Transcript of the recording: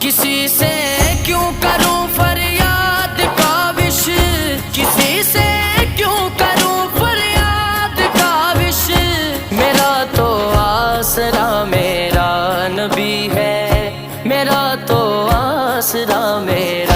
किसी से क्यों करूं फरियाद काविश, किसी से क्यों करूं फरियाद काविश। मेरा तो आसरा मेरा नबी है, मेरा तो आसरा मेरा